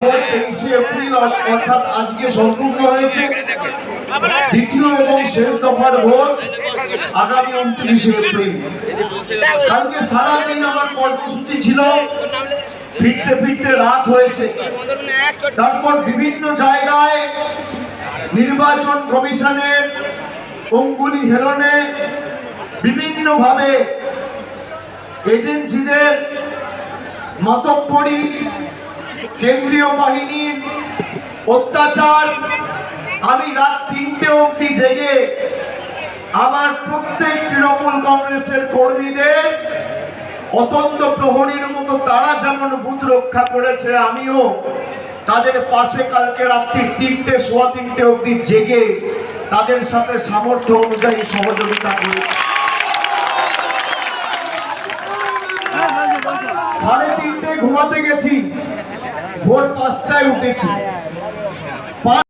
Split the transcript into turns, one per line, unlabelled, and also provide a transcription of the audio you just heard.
23 April অর্থাৎ আজকে সম্পূর্ণ হয়েছে। দ্বিতীয় এবং শেষ দফার ভোট আগামী 29 এপ্রিল। কালকে সারাদিন আমার কর্মসূচি ছিল, ফিরতে ফিরতে রাত হয়েছে। তারপর বিভিন্ন জায়গায় নির্বাচন কমিশনের অঙ্গুলি হেলনে বিভিন্নভাবে এজেন্সিদের মাতব্বরি, কেন্দ্রীয় বাহিনীর অত্যাচার, আমি রাত 3টে অবধি জেগে আমার প্রত্যেক তৃণমূল কংগ্রেসের কর্মীদের অতন্দ্র প্রহরীর মতো তারা যেমন বুথ রক্ষা করেছে, আমিও তাদের পাশে কালকে রাত্রি 3টে, সোয়া 3টে অবধি জেগে তাদের সাথে সামর্থ্য অনুযায়ী সহযোগিতা করেছি। 3:30 ঘুমাতে গেছি, ভোর 5টায় উঠেছি।